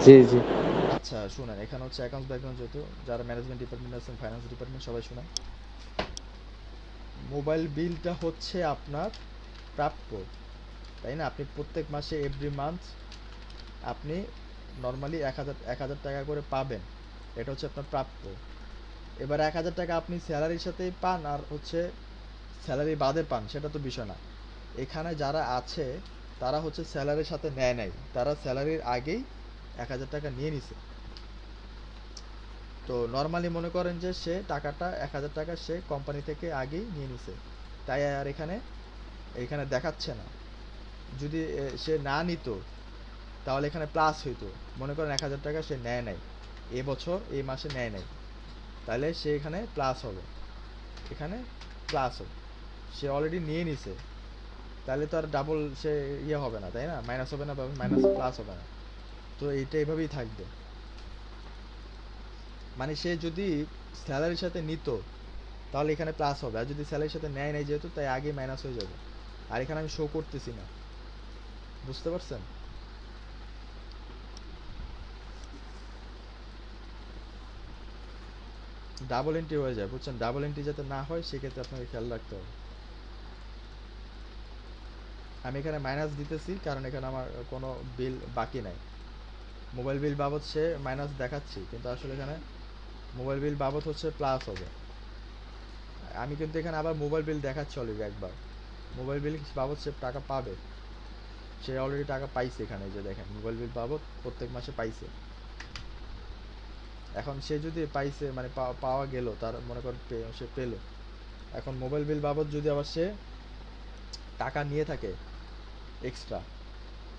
জি জি। আচ্ছা শুনেন, এখানে হচ্ছে অ্যাকাউন্টস ব্যাকগ্রাউন্ড, যেহেতু যারা ম্যানেজমেন্ট ডিপার্টমেন্ট আছেন, ফাইন্যান্স ডিপার্টমেন্ট, সবাই শুনেন। মোবাইল বিলটা হচ্ছে আপনার প্রাপ্য, তাই না? আপনি প্রত্যেক মাসে এভরি মান্থ আপনি নর্মালি 1000 টাকা করে পাবেন, এটা হচ্ছে আপনার প্রাপ্য। এবার 1000 টাকা আপনি স্যালারির সাথেই পান আর হচ্ছে স্যালারি বাদে পান, সেটা তো বিষয় না। এখানে যারা আছে তারা হচ্ছে স্যালারির সাথে নেয় নাই, তারা স্যালারির আগেই 1000 টাকা নিয়ে নিছে। তো নর্মালি মনে করেন যে সে টাকাটা 1000 টাকা সে কোম্পানি থেকে আগেই নিয়ে নিছে, তাই আর এখানে এখানে দেখাচ্ছে না। যদি সে না নিত তাহলে এখানে প্লাস হইতো, মনে করেন 1000 টাকা সে নেয় নাই এবছর, এই মাসে নেয় নাই, তাহলে সে এখানে প্লাস হবে, এখানে প্লাস হবে। সে অলরেডি নিয়ে নিছে, তাহলে তো আর ডাবল সে ইয়ে হবে না, তাই না? মাইনাস হবে না বা মাইনাস প্লাস হবে না। তো এইটা এভাবেই থাকবে, মানে সে যদি স্যালারির সাথে নিত তাহলে এখানে প্লাস হবে, আর যদি স্যালারির সাথে নেয় নাই যেহেতু, তাই আগে মাইনাস হয়ে যাবে। আর এখানে আমি শো করতেছি না, বুঝতে পারছেন? ডাবল এন্ট্রি হয়ে যায়, বুঝছেন? ডাবল এন্ট্রি যাতে না হয় সেক্ষেত্রে আপনাকে খেয়াল রাখতে হবে। আমি এখানে মাইনাস দিতেছি কারণ এখানে আমার কোনো বিল বাকি নাই, মোবাইল বিল বাবদ সে মাইনাস দেখাচ্ছি, কিন্তু আসলে এখানে মোবাইল বিল বাবদ হচ্ছে প্লাস হবে। আমি কিন্তু এখানে আবার মোবাইল বিল দেখাচ্ছি অলরেডি একবার, মোবাইল বিল বাবদ সে টাকা পাবে, সে অলরেডি টাকা পাইছে, এখানে এই যে দেখেন মোবাইল বিল বাবদ প্রত্যেক মাসে পাইছে। এখন সে যদি পাইছে মানে পাওয়া গেল, তার মনে করেন সে পেলো, এখন মোবাইল বিল বাবদ যদি আবার সে টাকা নিয়ে থাকে এক্সট্রা,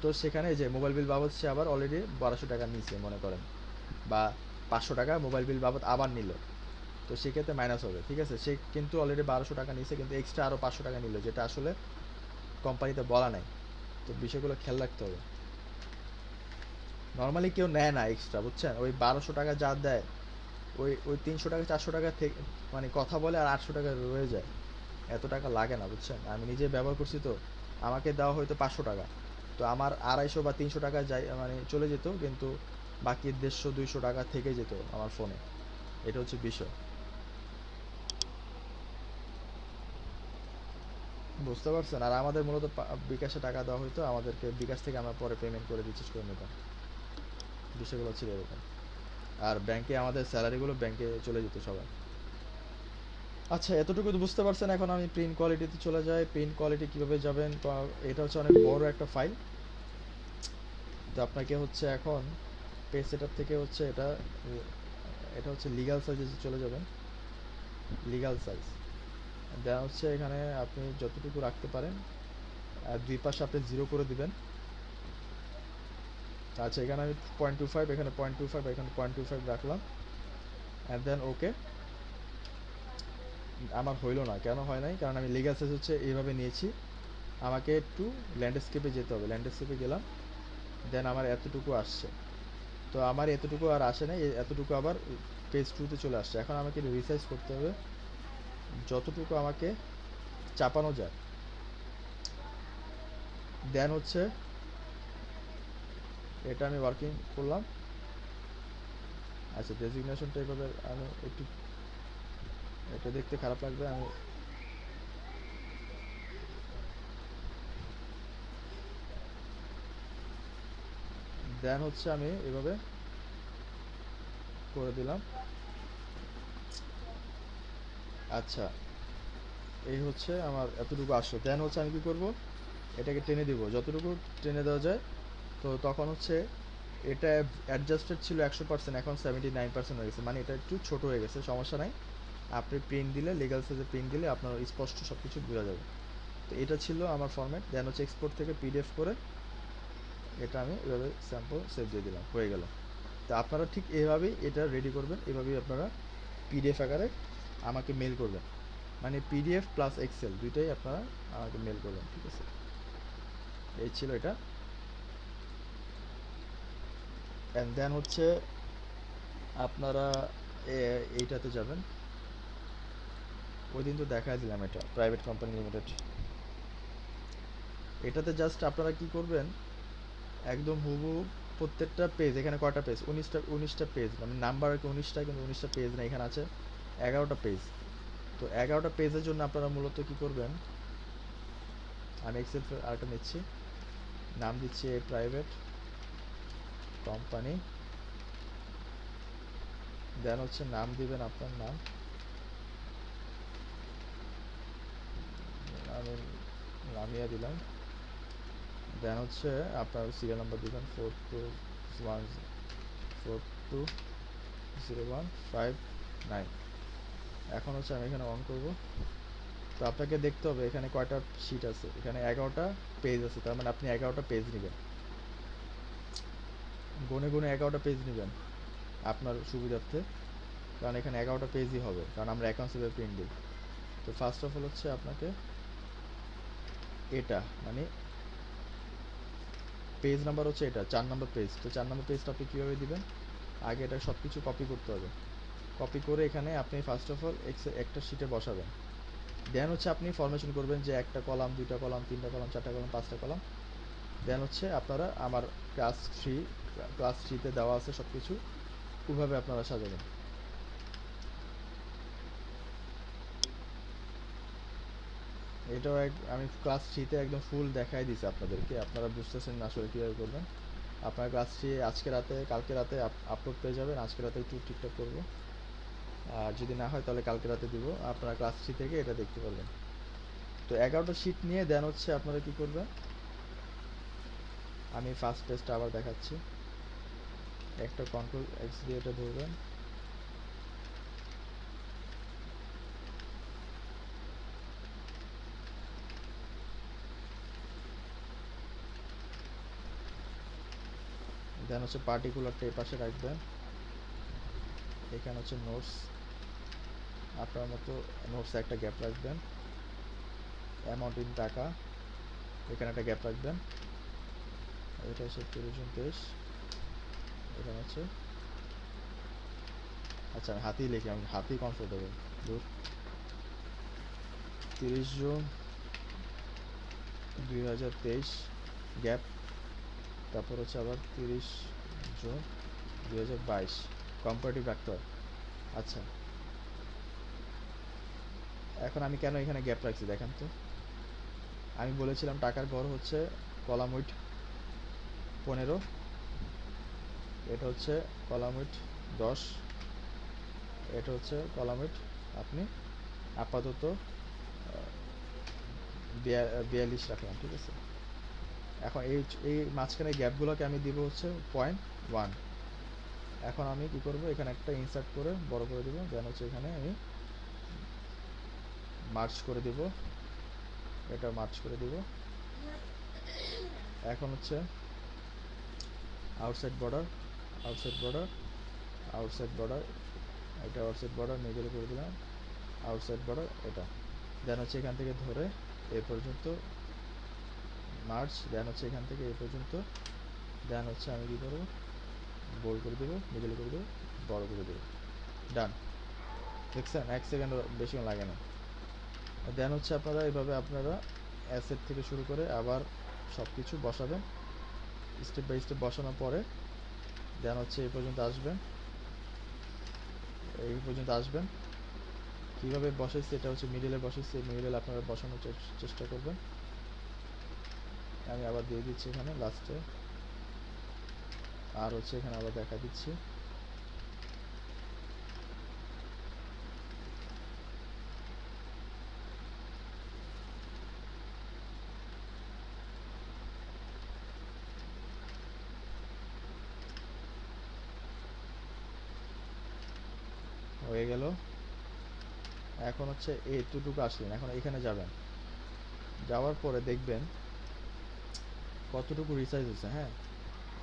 তো সেখানে যে মোবাইল বিল বাবদ সে আবার অলরেডি 1200 টাকা নিছে মনে করেন, বা 500 টাকা মোবাইল বিল বাবদ আবার নিল, তো সেক্ষেত্রে মাইনাস হবে। ঠিক আছে, সে কিন্তু অলরেডি 1200 টাকা নিছে, কিন্তু এক্সট্রা আরও 500 টাকা নিল, যেটা আসলে কোম্পানিতে বলা নাই। তো বিষয়গুলো খেয়াল রাখতে হবে। নর্মালি কেউ নেয় না এক্সট্রা, বুঝছেন? ওই 1200 টাকা যা দেয়, ওই ওই 300 টাকা 400 টাকা থেকে মানে কথা বলে, আর 800 টাকা রয়ে যায়। এত টাকা লাগে না, বুঝছেন? আমি নিজে ব্যবহার করছি তো, আমাকে দেওয়া হয়তো 500 টাকা, তো আমার 250 বা 300 টাকা যাই মানে চলে যেত, কিন্তু বাকি 150-200 টাকা থেকে যেত আমার ফোনে। এটা হচ্ছে বিষয়, বুঝতে পারছেন? আর আমাদের মূলত বিকাশে টাকা দেওয়া হয়তো, আমাদেরকে বিকাশ থেকে আমরা পরে পেমেন্ট করে রিচার্জ করে নিতাম। বিষয়গুলো ছিল এরকম। আর ব্যাংকে আমাদের স্যালারিগুলো ব্যাংকে চলে যেত সবার। আচ্ছা, এতটুকু তো বুঝতে পারছেন। এখন আমি প্রিন্ট কোয়ালিটিতে চলে যাই। প্রিন্ট কোয়ালিটি কীভাবে যাবেন, এটা হচ্ছে অনেক বড় একটা ফাইল। তো আপনাকে হচ্ছে এখন পেজ সেটআপ থেকে হচ্ছে এটা হচ্ছে লিগ্যাল সাইজে চলে যাবেন। লিগ্যাল সাইজ দেওয়া হচ্ছে, এখানে আপনি যতটুকু রাখতে পারেন, আর দুই পাশে আপনি 0 করে দিবেন। আচ্ছা, এখানে আমি 0.25, এখানে 0.25, এখানে 0.25 রাখলাম, অ্যান্ড দেন ওকে। আমার হইলো না, কেন হয় নাই? কারণ আমি লিগ্যাল সাইজ হচ্ছে এইভাবে নিয়েছি। আমাকে একটু ল্যান্ডস্কেপে যেতে হবে। ল্যান্ডস্কেপে গেলাম, দেন আমার এতটুকু আসছে। তো আমার এতটুকু আর আসে নাই, এতটুকু আবার পেজ 2-তে চলে আসছে। এখন আমাকে রিসাইজ করতে হবে যতটুকু আমাকে চাপানো যায়। দেন হচ্ছে এটা আমি ওয়ার্কিং করলাম। আচ্ছা, ডেজিগনেশনটা এভাবে আমি একটু, এটা দেখতে খারাপ লাগবে, আমি দেন হচ্ছে আমি এভাবে করে দিলাম। আচ্ছা, এই হচ্ছে আমার এতটুকু আসলো। দেন হচ্ছে আমি কি করব, এটাকে টেনে দিব যতটুকু টেনে দেওয়া যায়। তো তখন হচ্ছে এটা অ্যাডজাস্টেড ছিল 100%, এখন 79% হয়ে গেছে, মানে এটা একটু ছোট হয়ে গেছে। সমস্যা নাই, আপনি প্রিন্ট দিলে, লিগ্যাল সাইজে প্রিন্ট দিলে আপনার স্পষ্ট সব কিছু বোঝা যাবে। তো এটা ছিল আমার ফরম্যাট। দেন হচ্ছে এক্সপোর্ট থেকে পিডিএফ করে এটা আমি এভাবে স্যাম্পল সেভ দিয়ে দিলাম, হয়ে গেল। তো আপনারা ঠিক এভাবেই এটা রেডি করবেন, এভাবেই আপনারা পিডিএফ আকারে আমাকে মেল করবেন, মানে পিডিএফ প্লাস এক্সেল দুইটাই আপনারা আমাকে মেল করবেন। ঠিক আছে, এই ছিল এটা। অ্যান্ড দেন হচ্ছে আপনারা এইটাতে যাবেন। ওই দিন তো দেখাই দিলাম, এটা প্রাইভেট কোম্পানি লিমিটেড। এটাতে জাস্ট আপনারা কি করবেন, একদম হুবহু প্রত্যেকটা পেজ, এখানে কয়টা পেজ, 19টা পেজ, মানে নাম্বার আর কি 19টা, কিন্তু 19টা পেজ না, এখানে আছে 11টা পেজ। তো 11টা পেজের জন্য আপনারা মূলত কি করবেন, আমি এক্সেল আরেকটা নিচ্ছি, নাম দিচ্ছি প্রাইভেট কোম্পানি। দেন হচ্ছে নাম দিবেন আপনার নাম, আমি নামিয়ে দিলাম। দেন হচ্ছে আপনার সিরিয়াল নাম্বার দিবেন 420159। এখন হচ্ছে আমি এখানে অন করব। তো আপনাকে দেখতে হবে এখানে কয়টা শিট আছে, এখানে 11টা পেজ আছে, তার মানে আপনি 11টা পেজ নেবেন, গুনে গুনে 11টা পেজ নেবেন আপনার সুবিধার্থে, কারণ এখানে 11টা পেজই হবে, কারণ আমরা অ্যাকাউন্ট সেভে প্রিন্ট দিই। তো ফার্স্ট অফ অল হচ্ছে আপনাকে এটা মানে পেজ নাম্বার হচ্ছে এটা 4 নম্বর পেজ। তো 4 নম্বর পেজটা আপনি কীভাবে দিবেন, আগে এটা সব কিছু কপি করতে হবে। কপি করে এখানে আপনি ফার্স্ট অফ অল একটা শিটে বসাবেন। দেন হচ্ছে আপনি ফরমেশন করবেন যে একটা কলাম, দুইটা কলাম, তিনটা কলাম, চারটা কলাম, পাঁচটা কলাম। দেন হচ্ছে আপনারা আমার ক্লাস 3তে দেওয়া আছে সব কিছু, ওইভাবে আপনারা সাজাবেন। এটাও আমি ক্লাস 3তে একদম ফুল দেখাই দিছি আপনাদেরকে, আপনারা বুঝতেছেন না আসলে কীভাবে করবেন। আপনার ক্লাস 3 আজকে রাতে, কালকে রাতে আপলোড পেয়ে যাবেন। আজকে রাতে একটু ঠিকঠাক করবো, আর যদি না হয় তাহলে কালকে রাতে দিব। আপনারা ক্লাস 3 থেকে এটা দেখতে পারবেন। তো 11টা শিট নিয়ে দেন হচ্ছে আপনারা কি করবেন, আমি ফার্স্ট পেজটা আবার দেখাচ্ছি। একটা কন্ট্রোল এক্স দিয়ে এটা ধরবেন, দেন হচ্ছে পার্টিকুলারটা এই পাশে রাখবেন। এখানে হচ্ছে নোটস, আপনার মতো নোটসে একটা গ্যাপ রাখবেন। অ্যামাউন্ট ইন টাকা, এখানে একটা গ্যাপ রাখবেন। এটা হচ্ছে 30 জুন 23, এখানে হচ্ছে, আচ্ছা আমি হাতেই লিখি, আমি হাতেই কমফোর্টেবল। দূর, 30 জুন 2023 গ্যাপ, তারপর হচ্ছে আবার 30 জুন 2022 কম্পারেটিভ রাখতে হয়। আচ্ছা, এখন আমি কেন এখানে গ্যাপ রাখছি দেখেন তো। আমি বলেছিলাম টাকার গড় হচ্ছে কলাম উইথ 15, এটা হচ্ছে কলাম উইথ 10, এটা হচ্ছে কলাম উইথ আপনি আপাতত 42 রাখলাম, ঠিক আছে। এখন এই মাঝখানে গ্যাপগুলোকে আমি দিব হচ্ছে 0.1। এখন আমি কি করব, এখানে একটা ইনসার্ট করে বড় করে দিব, দেন হচ্ছে এখানে আমি মার্জ করে দিব, এটা মার্জ করে দিব। এখন হচ্ছে outside border, outside border, outside border, এটা আউটসাইড বর্ডার মিডলে করে দিলাম, আউটসাইড বর্ডার এটা, দেন হচ্ছে এখান থেকে ধরে এ পর্যন্ত মার্চ, দেন হচ্ছে এখান থেকে এই পর্যন্ত, দেন হচ্ছে আমি কী করবো, বোল্ড করে দেবো, মিডল করে দেবো, বড় করে দেবো, ডান। দেখছেন 1 সেকেন্ড বেশি লাগে না। দেন হচ্ছে আপনারা এইভাবে আপনারা অ্যাসেট থেকে শুরু করে আবার সব কিছু বসাবেন, স্টেপ বাই স্টেপ বসানোর পরে দেন হচ্ছে এই পর্যন্ত আসবেন, এই পর্যন্ত আসবেন। কীভাবে বসাইছি এটা হচ্ছে মিডলে বসাইছি, মিডলে আপনারা বসানোর চেষ্টা করবেন। আমি আবার দিয়ে দিচ্ছি এখানে লাস্টে, আর হচ্ছে এখানে আবার দেখা দিচ্ছি। হয়ে গেল। এখন হচ্ছে এইটুকু আসলেন, এখন এখানে যাবেন, যাওয়ার পরে দেখবেন কতটুকু রিসাইজ হচ্ছে। হ্যাঁ,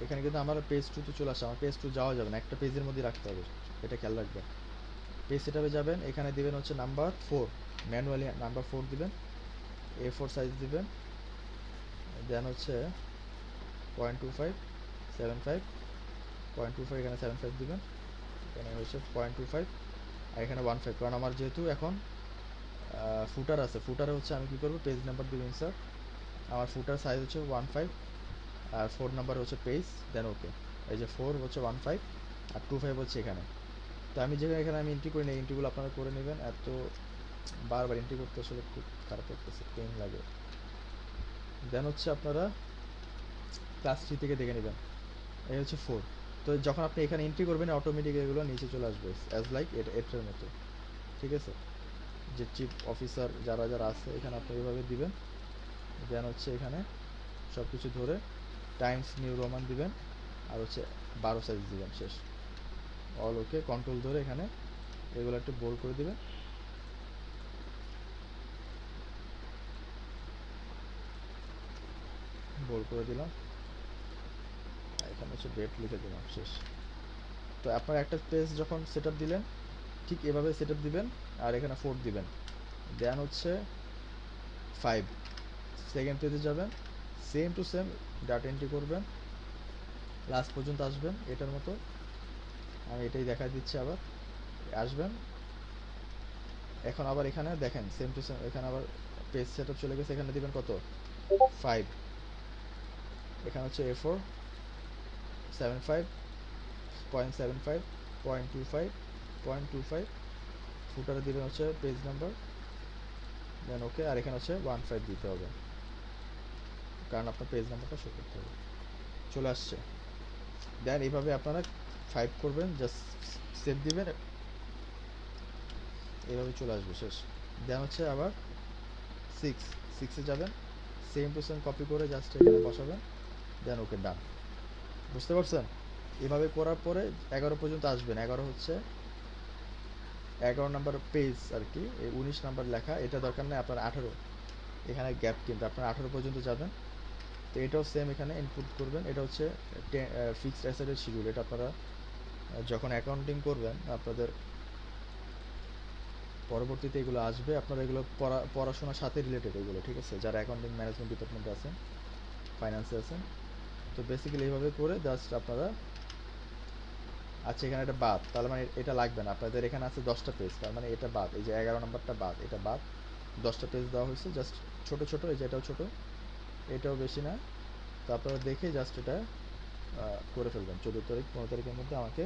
এখানে কিন্তু আমার পেজ 2 তে চলে আসে, আমার পেজ 2 যাওয়া যাবে না, একটা পেজের মধ্যে রাখতে হবে, এটা খেয়াল রাখবেন। পেজ সেটআপে যাবেন, এখানে দিবেন হচ্ছে নাম্বার 4, ম্যানুয়ালি নাম্বার 4 দিবেন, A4 সাইজ দিবেন, দেন হচ্ছে 0.25 75 0.25, এখানে 75 দিবেন, এখানে হচ্ছে 0.25 আর এখানে 15, কারণ আমার যেহেতু এখন ফুটার আছে, ফুটারে হচ্ছে আমি কি করব, পেজ নাম্বার দিব ইনসার্ট, আমার ফুটার সাইজ হচ্ছে 15 আর 4 নাম্বার হচ্ছে পেজ, দেন ওকে। এই যে 4 হচ্ছে 15 আর 25 হচ্ছে এখানে। তো আমি যেখানে এখানে আমি এন্ট্রি করি না, এন্ট্রিগুলো আপনারা করে নেবেন। এত বারবার এন্ট্রি করতে আসলে খুব খারাপ লাগতেছে, পেন লাগে। দেন হচ্ছে আপনারা ক্লাস 3 থেকে দেখে নেবেন, এই হচ্ছে 4। তো যখন আপনি এখানে এন্ট্রি করবেন অটোমেটিক এগুলো নিচে চলে আসবে অ্যাজ লাইক এটার মতো, ঠিক আছে। যে চিফ অফিসার যারা যারা আছে এখানে আপনি এইভাবে দিবেন, দেন হচ্ছে এখানে সব কিছু ধরে টাইমস নিউ রোমান দিবেন, আর হচ্ছে 12 সাইজ দিবেন, শেষ। অল ওকে, কন্ট্রোল ধরে এখানে এগুলো একটু বোল্ড করে দিবেন, বোল্ড করে দিলাম, এখানে হচ্ছে ডেট লিখে দিলাম, শেষ। তো আপনার একটা পেজ যখন সেট আপ দিলেন ঠিক এভাবে সেট আপ দিবেন, আর এখানে 4 দিবেন, দেন হচ্ছে 5 সেকেন্ড পেজে যাবেন, same to same data entry করবেন, লাস্ট পর্যন্ত আসবেন এটার মতো। আমি এটাই দেখা দিচ্ছি, আবার আসবেন। এখন আবার এখানে দেখেন সেম টু সেম, এখানে আবার পেজ সেট আপ চলে গেছে, এখানে দিবেন কত, 5, এখানে হচ্ছে A4 75 0.75 0.25 0.25, ফুটারে দিবেন হচ্ছে পেজ নাম্বার, দেন ওকে, আর এখানে হচ্ছে 15 দিতে হবে, কারণ আপনার পেজ নাম্বারটা শো করতে হবে। চলে আসছে। দেন এইভাবে আপনারা 5 করবেন, জাস্ট সেভ দিবেন, এইভাবে চলে আসবে, শেষ। দেন হচ্ছে আবার 6 যাবেন, সেম টু সেম কপি করে জাস্ট এখানে বসাবেন, দেন ওকে, ডান। বুঝতে পারছেন? এভাবে করার পরে 11 পর্যন্ত আসবেন, 11 হচ্ছে 11 নাম্বার পেজ আর কি, এই 19 নাম্বার লেখা, এটা দরকার নেই আপনার 18, এখানে গ্যাপ, কিন্তু আপনার 18 পর্যন্ত যাবেন। তো এটাও সেম এখানে ইনপুট করবেন, এটা হচ্ছে ফিক্সড অ্যাসেটের শিডিউল, এটা আপনারা যখন অ্যাকাউন্টিং করবেন আপনাদের পরবর্তীতে এগুলো আসবে, আপনারা এগুলো পড়াশোনার সাথে রিলেটেড এগুলো, ঠিক আছে? যারা অ্যাকাউন্টিং ম্যানেজমেন্ট ডিপার্টমেন্টে আছেন, ফাইন্যান্সে আছেন, তো বেসিক্যালি এইভাবে করে জাস্ট আপনারা, আচ্ছা এখানে এটা বাদ, তার মানে এটা লাগবে না আপনাদের, এখানে আছে 10টা পেজ, তার মানে এটা বাদ, এই যে 11 নম্বরটা বাদ, এটা বাদ, 10টা পেজ দেওয়া হয়েছে, জাস্ট ছোট ছোট, এই যে এটাও ছোট, এটাও বেশি না, তো আপনারা দেখে জাস্ট এটা করে ফেলবেন 14 তারিখ 15 তারিখের মধ্যে আমাকে